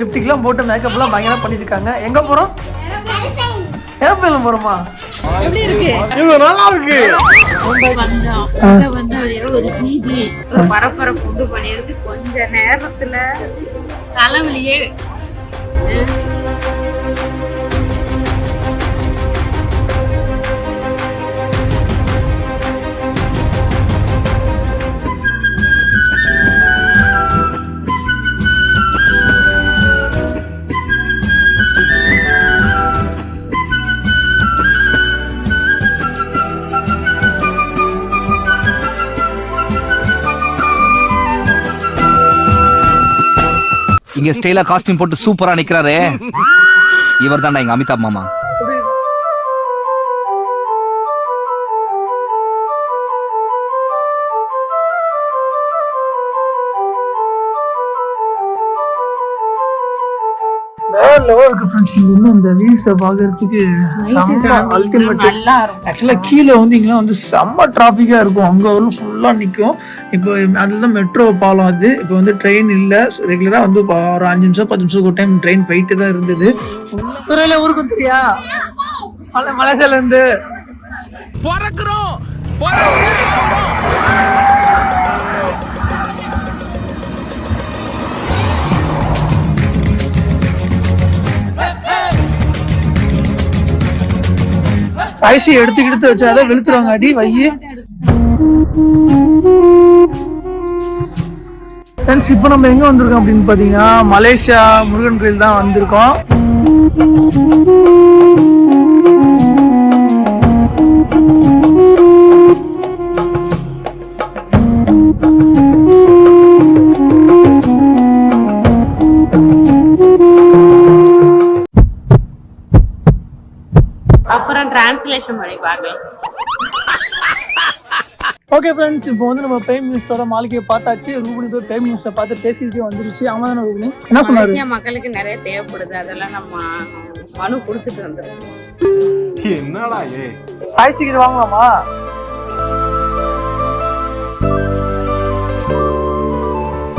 லிப்டிக்லாம் போட்டு மேக்கப்லாம் பயங்கரமாக பண்ணிட்டு இருக்காங்க. எங்கே போகிறோம்? ஏரோப்ளேன்ல போகிறோமா? எப்படி இருக்கு? நல்லா இருக்கு. ஒரு பீதி பரபரப்பு உண்டு பண்ணியிருக்கு. கொஞ்ச நேரத்துல தலைவலியே. இங்க ஸ்டைலா காஸ்டியூம் போட்டு சூப்பரா நிக்கிறாரு இவர் தான்டா எங்க அமிதாப் மாமா. வேற லெவல் இருக்கு ஃப்ரெண்ட்ஸ். இங்க இருந்து இந்த வியூஸை பாக்குறதுக்கு அல்டிமேட். ஆக்சுவலா கீழே வந்து இங்கெல்லாம் வந்து செம்ம டிராஃபிக்கா இருக்கும். அங்க வந்து ஃபுல்லா நிற்கும். இப்போ அதுதான் மெட்ரோ பாலம். அது இப்போ வந்து ட்ரெயின் இல்லை. ரெகுலரா வந்து ஒரு 5 நிமிஷம் 10 நிமிஷம் ஒரு டைம் ட்ரெயின் போயிட்டு தான் இருந்தது. துறையில ஊருக்கு தெரியா மலேசியால இருந்து பறக்குறோம். ஐசி எடுத்து வச்சாதான் வெளுத்துருவாங்க. அடி வையி. இப்போ நம்ம எங்க வந்திருக்கோம் அப்படின்னு பாத்தீங்கன்னா மலேசியா முருகன் கோயில் தான் வந்திருக்கோம். அப்புறம் டிரான்ஸ்லேஷன் பண்ணி பார்க்கலாம். ஓகே ஃப்ரெண்ட்ஸ், இப்போ வந்து நம்ம பிரைம் மினிஸ்டரோட மாளிகையை பார்த்தாச்சு. ரூபினி போய் பிரைம் மினிஸ்டர் பார்த்து பேசிக்கிட்டே வந்துருச்சு. ஆமா தானே ரூபினி? என்ன சொன்னாரு? மக்களுக்கு நிறைய தேவைப்படுது, அதெல்லாம் நம்ம மனு கொடுத்துட்டு வந்துடும். என்னடா ஐசிக்கு வாங்கலாமா?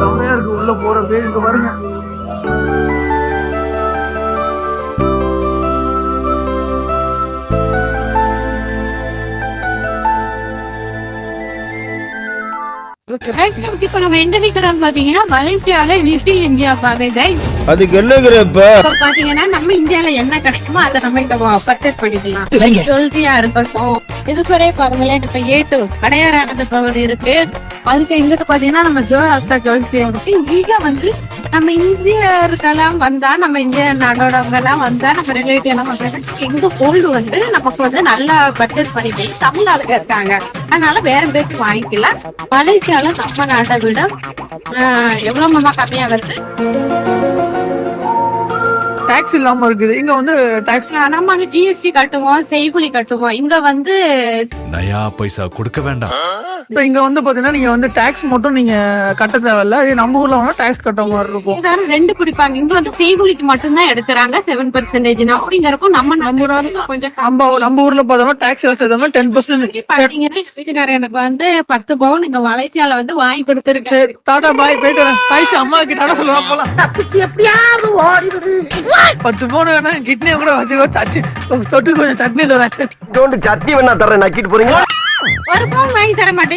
செம்மையா இருக்கு உள்ள போறது. இங்க பாருங்க. இப்ப நம்ம எங்க நிக்கிறோம் பாத்தீங்கன்னா மலேசியால லிட்டில் இந்தியா பாருங்க. அதுக்கு என்னங்கிறப்ப பாத்தீங்கன்னா நம்ம இந்தியால என்ன கிடைக்குமோ அதை நம்ம இங்க பர்ச்சேஸ் பண்ணிக்கலாம். ஜுவல்லரியா இருக்கட்டும், இது பெரிய பாருங்களேன். இப்ப ஏட்டு அடையாறானது பகுதி இருக்கு. அதுக்கு எங்கிட்ட பாத்தீங்கன்னா நம்ம ஜுவல்லரி இருக்கு. இங்க வந்து நம்ம இந்தியர்களெல்லாம் வந்தா, நம்ம இந்திய நாடோடவங்க எல்லாம் வந்தா, நம்ம ரிலேட்டிவ் எல்லாம் வந்தாங்க. எங்க கோல்டு வந்து நமக்கு வந்து நல்லா பர்ச்சேஸ் பண்ணிட்டு தமிழ்நாடுல இருக்காங்க. அதனால வேற பேருக்கு வாங்கிக்கலாம். மலேசியால நம்ம நாட்டை விட எவ்வளவு கம்மியா வருது. டாக்ஸ் இல்லாம இருக்குது. இங்க வந்து டாக்ஸ் நம்ம அங்க ஜிஎஸ்டி கட்டுவோம், செய்கூலி கட்டுவோம். இங்க வந்து நயா பைசா கொடுக்க வேண்டாம். இப்ப இங்க வந்து பாத்தீங்கன்னா நீங்க வந்து டாக்ஸ் மட்டும் நீங்க கட்ட தேவையில்ல. இது நம்ம ஊர்ல வந்து டாக்ஸ் கட்ட மாதிரி இருக்கும். ரெண்டு பிடிப்பாங்க. இங்க வந்து செய்கூலிக்கு மட்டும் தான் எடுக்கிறாங்க 7%. அப்படிங்கிறப்போ நம்ம கொஞ்சம் நம்ம ஊர்ல பார்த்தோம்னா டாக்ஸ் கட்டாம 10%. எனக்கு வந்து 10 பவுன் இங்க மலேசியால வந்து வாங்கி கொடுத்துருக்கு. சரி, டாடா பாய், போயிட்டு வரேன். பாய்ச்சி அம்மா கிட்ட சொல்லலாம் போலாம். 10 பவுன் வேணா கிட்னி கூட வச்சு தொட்டு கொஞ்சம் சட்னி தரேன். சட்னி வேணா தரேன். நக்கிட்டு போறீங்க. 1 பவுன் வாங்கி தர மாட்டேன்.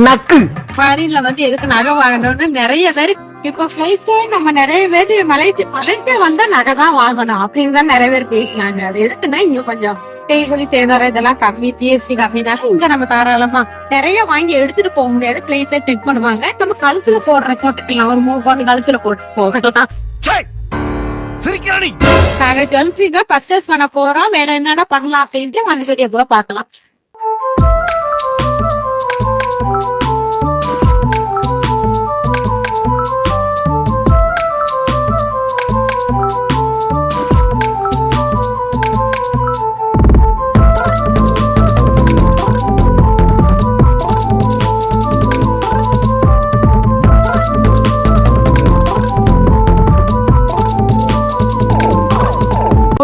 நக்கு ஃபாரின்ல வந்து எதுக்கு நகை வாங்கணும்னு நிறைய பேர் இப்ப ஃபிளைட்ல நம்ம நிறைய பேர் மலேசியா வந்தா நகை தான் வாங்கணும் அப்படின்னு தான் நிறைய பேர் பேசினாங்க. அது எதுக்குன்னா இங்க கொஞ்சம் செய்கூலி சேதாரம் இதெல்லாம் கம்மி, ஜிஎஸ்டி கம்மினால இங்க நம்ம தாராளமா நிறைய வாங்கி எடுத்துட்டு போக முடியாது. பிளேட்ல செக் பண்ணுவாங்க. நம்ம கழுத்துல போடுற போட்டுக்கலாம். ஒரு 3 பவுன் கழுத்துல போட்டு போகலாம். நாங்க ஜுவல்லரி தான் பர்ச்சேஸ் பண்ண போறோம். வேற என்னடா பண்ணலாம் அப்படின்ட்டு மனுஷரிய கூட பாக்கலாம்.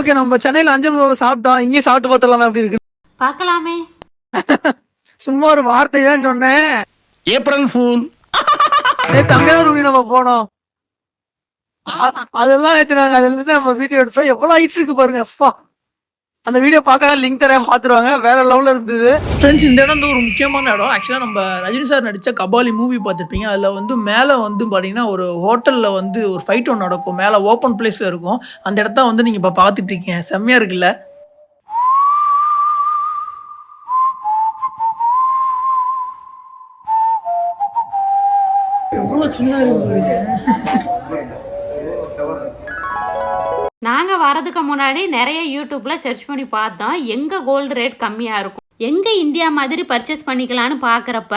ஓகே, நம்ம சென்னையில 5 ரூபாய் சாப்பிட்டோம். இங்கே சாப்பிட்டு பார்த்தலாம் எப்படி இருக்கு பாக்கலாமே. சும்மா ஒரு வார்த்தை தான் சொன்னேன். April fool. நேத்து அங்கதான் ரூபி நம்ம போனோம். அதெல்லாம் நேற்று நாங்கள் அதுல இருந்து நம்ம வீடியோ எடுத்தோம். எவ்வளவு ஹைட் இருக்கு பாருங்க. அப்பா, அந்த வீடியோ பார்க்க லிங்க் தர பாத்துருவாங்க. வேற லெவல்ல இருந்தது ஃப்ரெண்ட்ஸ். இந்த இடம் வந்து ஒரு முக்கியமான இடம். ஆக்சுவலா நம்ம ரஜினி சார் நடிச்ச கபாலி மூவி பார்த்துருப்பீங்க. அதுல வந்து மேல வந்து பாத்தீங்கன்னா ஒரு ஹோட்டல்ல வந்து ஒரு ஃபைட் ஒன்று நடக்கும். மேல ஓப்பன் பிளேஸ்ல இருக்கும். அந்த இடத்த வந்து நீங்க இப்ப பாத்துட்டு இருக்கீங்க. செம்மையா இருக்குல்ல? எவ்வளவு சின்னதா இருக்கு பாருங்க. நாங்க வரதுக்கு முன்னாடி நிறைய யூடியூப்ல சர்ச் பண்ணி பார்த்தோம் எங்க கோல்டு ரேட் கம்மியா இருக்கும், எங்க இந்தியா மாதிரி பர்ச்சேஸ் பண்ணிக்கலாம்னு பாக்குறப்ப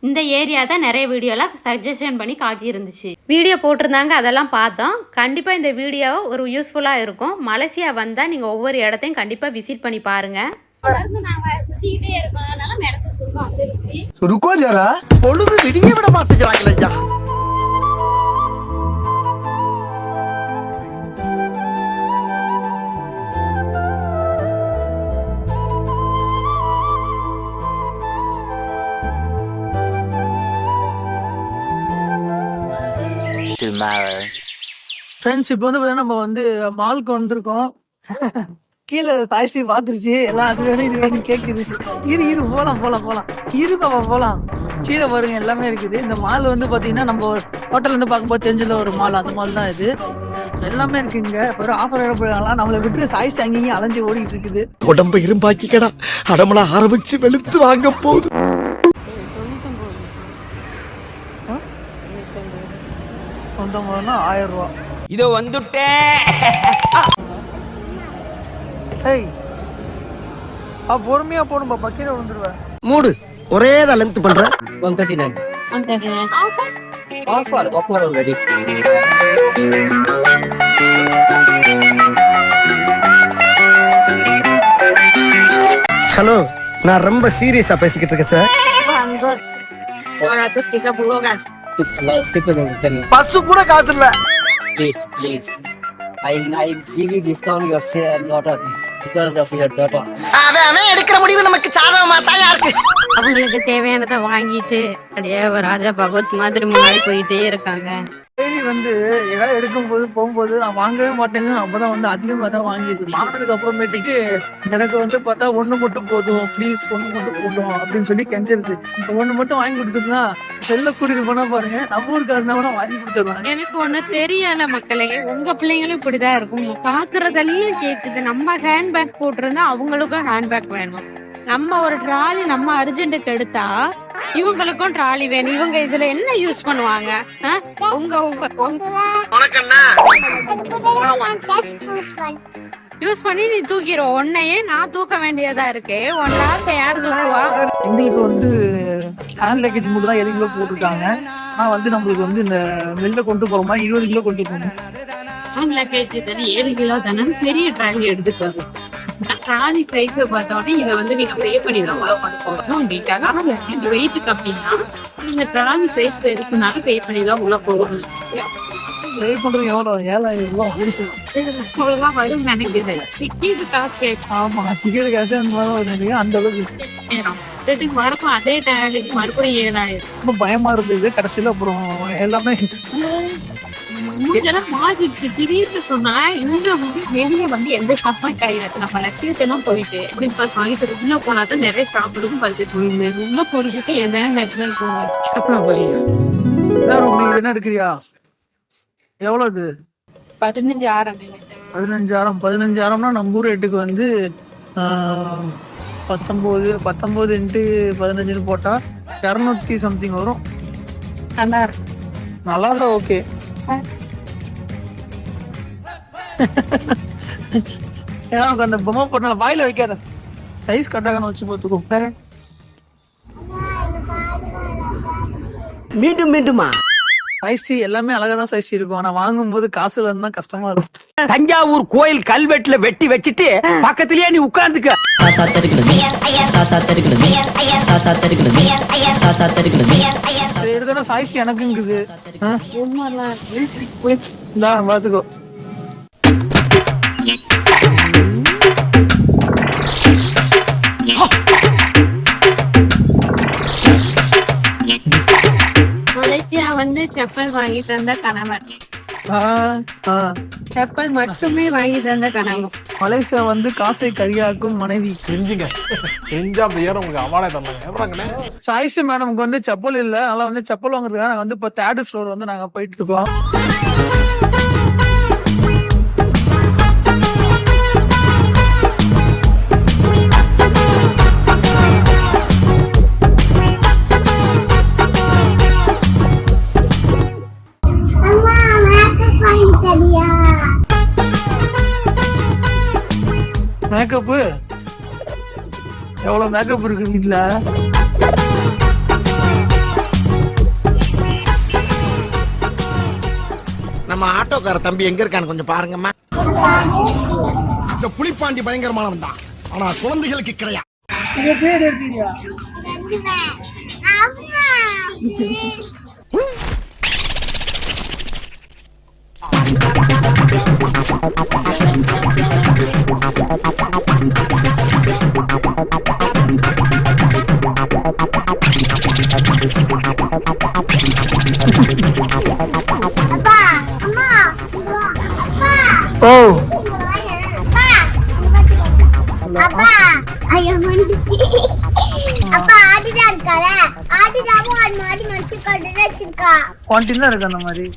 இந்த ஏரியா தான் நிறைய வீடியோல சஜஷன் பண்ணி காட்டி இருந்துச்சு. வீடியோ போட்டிருந்தாங்க, அதெல்லாம் பார்த்தோம். கண்டிப்பா இந்த வீடியோ ஒரு யூஸ்ஃபுல்லா இருக்கும். மலேசியா வந்தா நீங்க ஒவ்வொரு இடத்தையும் கண்டிப்பா விசிட் பண்ணி பாருங்க. ருக்கோ ஜரா, பொழுது விடிய விட மாட்டேங்கிறாங்களே ஐயா. ஃப்ரெண்ட்ஸ், இப்போ வந்து பார்த்தீங்கன்னா நம்ம வந்து மாலுக்கு வந்திருக்கோம். கீழே தாய்ஸ்ரீ பார்த்துருச்சு. எல்லாம் அது வேணும் இது வேணும் கேட்குது. இரு போலாம். கீழே பாருங்க, எல்லாமே இருக்குது. இந்த மால் வந்து பார்த்தீங்கன்னா நம்ம ஹோட்டல்ல இருந்து பார்க்கும்போது தெரிஞ்சல ஒரு மால், அந்த மால் தான் இது. எல்லாமே இருக்குங்க. ஒரு ஆஃபர் வேற போயிடலாம். நம்மளை விட்டு சாய்ஸ் அங்கேயும் அலைஞ்சு ஓடிட்டு இருக்குது. உடம்ப இரும்பாக்கிக்கடா, அடமலா ஆரம்பிச்சு வெளுத்து வாங்க போகுது. சொந்தம் 1000 ரூபா. இதோ வந்துட்டேன். ஏய், பொறுமையா போடும்பா, பக்கீர விழுந்துருவேன். மூடு ஒரே தான் லென்த் பண்ற. 139 ஆஃபர் ஆல்ரெடி. ஹலோ, நான் ரொம்ப சீரியஸா பேசிக்கிட்டு இருக்கேன் சார். பஸ் கூட காசு இல்ல. Please. I give you discount your daughter because of your daughter. அவன் எடுக்கிற முடிவு நமக்கு சாதகமா தான் இருக்கு. அவங்களுக்கு தேவையானதை வாங்கிட்டு அப்படியே ராஜா பகவத் மாதிரி முன்னாடி போயிட்டே இருக்காங்க. டெய்லி வந்து ஏதாவது எடுக்கும் போது போகும்போது நான் வாங்கவே மாட்டேங்க. அப்பதான் வந்து அதிகமாக தான் வாங்கிடுது. வாங்கினதுக்கு அப்புறமேட்டுக்கு எனக்கு வந்து பார்த்தா ஒண்ணு மட்டும் போதும், ப்ளீஸ் ஒண்ணு மட்டும் போதும் அப்படின்னு சொல்லி கெஞ்சிருது. ஒண்ணு மட்டும் வாங்கி கொடுத்துருந்தா வெளில கூட்டிட்டு போனா பாருங்க, நம்ம ஊருக்கு இருந்தா கூட வாங்கி கொடுத்துருவாங்க. எனக்கு ஒண்ணு தெரியல மக்களே, உங்க பிள்ளைங்களும் இப்படிதான் இருக்கும். பாக்குறதெல்லாம் கேக்குது. நம்ம ஹேண்ட்பேக் போட்டிருந்தா அவங்களுக்கும் ஹேண்ட்பேக் வேணும். நம்ம ஒரு ட்ராலி நம்ம அர்ஜென்ட்டுக்கு எடுத்தா இவங்களுக்கும் ட்ராலி வேணும். இவங்க இதுல என்ன யூஸ் பண்ணுவாங்க? யூஸ் பண்ணி நீ தூக்கிடுவோம். உன்னையே நான் தூக்க வேண்டியதா இருக்கு. ஒன்னால யார் தூக்குவா? எங்களுக்கு வந்து ஹேண்ட் லக்கேஜ் மட்டும் தான் 7 கிலோ போட்டுருக்காங்க. ஆனா வந்து நம்மளுக்கு வந்து இந்த வெளில கொண்டு போற மாதிரி 20 கிலோ கொண்டு போகணும். ஹேண்ட் லக்கேஜ் 7 கிலோ தானே, பெரிய ட்ராலி எடுத்துட்டு வரும். ட்ராலி பிரைஸ் பார்த்தோன்னே இதை வந்து நீங்க பே பண்ணி தான் போகணும். இது வெயிட் கம்மினா நீங்க ட்ராலி பிரைஸ் இருக்குனாலும் பே பண்ணி தான் உள்ள போகணும். பே பண்றது எவ்வளோ? 7000 ரூபாய் அவ்வளவுதான் வரும் நினைக்குது. டிக்கெட் காசு. ஆமா, டிக்கெட் காசு அந்த மாதிரி அந்த அளவுக்கு மறுக்கும். அதே ட்ராலிக்கு மறுபடியும் 7000. ரொம்ப பயமா இருந்தது. கடைசியில அப்புறம் எல்லாமே மாறிடுச்சு. திடீர்னு சொன்னா இங்க வந்து வெளியே வந்து எந்த ஷாப்பும் கிடையாது. நம்ம லட்சியத்தெல்லாம் போயிட்டு உள்ள போனாதான் நிறைய ஷாப் இருக்கும். படுத்துட்டு உள்ள போயிட்டு என்ன நெட்வொர்க் போகணும். என்ன எடுக்கிறியா? எவ்வளவு இது? 15,000. 15,000னா நம்ம ஊர் ரேட்டுக்கு வந்து 19 இன்ட்டு 15 போட்டா 200 சம்திங் வரும். நல்லா தான். ஓகே, எனக்கு அந்த பொம்மை போட்டா வாயில வைக்காத. சைஸ் கட்டாக வச்சு பார்த்துக்கோ. மீண்டுமா சைஸ் எல்லாமே அழகா தான் சைஸ் இருக்கும். ஆனா வாங்கும் போது காசுல இருந்தா கஷ்டமா இருக்கும். தஞ்சாவூர் கோயில் கல்வெட்டுல வெட்டி வச்சுட்டு பக்கத்திலேயே நீ உட்கார்ந்துக்க. எடுத்தோட சைஸ் எனக்குங்குது. பாத்துக்கோ. மலேசியா வந்து செப்பல் வாங்கி தந்த கணவர் செப்பல் மட்டுமே வாங்கி தந்த கனவு. மலேசியா வந்து காசை கரியாக்கும் மனைவி. தெரிஞ்சுங்க தெரிஞ்சா அந்த ஏற உங்களுக்கு அவார்டே தந்தாங்க எவ்வளோங்கண்ணே. சாய்ஸ் மேடம்க்கு வந்து செப்பல் இல்ல, அதனால வந்து செப்பல் வாங்குறதுக்காக நாங்க வந்து இப்போ 3rd ஃப்ளோர் வந்து நாங்க போயிட்டு இருக்கோம். மேக்கப்பு எவ்வளவு மேக்கப் இருக்கு வீட்டுல. நம்ம ஆட்டோக்கார தம்பி எங்க இருக்கான்னு கொஞ்சம் பாருங்கம்மா. இந்த புலிப்பாண்டி பயங்கரமானவன் தான், ஆனா குழந்தைகளுக்கு கிடையாது. ஓ அப்பா ஐயா வந்துச்சு. அப்பா ஆடிடா இருக்கால, ஆடிடாவும் ஆடி மாடி மடிச்சு கட்டு வச்சிருக்கா. குவான்டிட்டி தான் இருக்கு அந்த மாதிரி.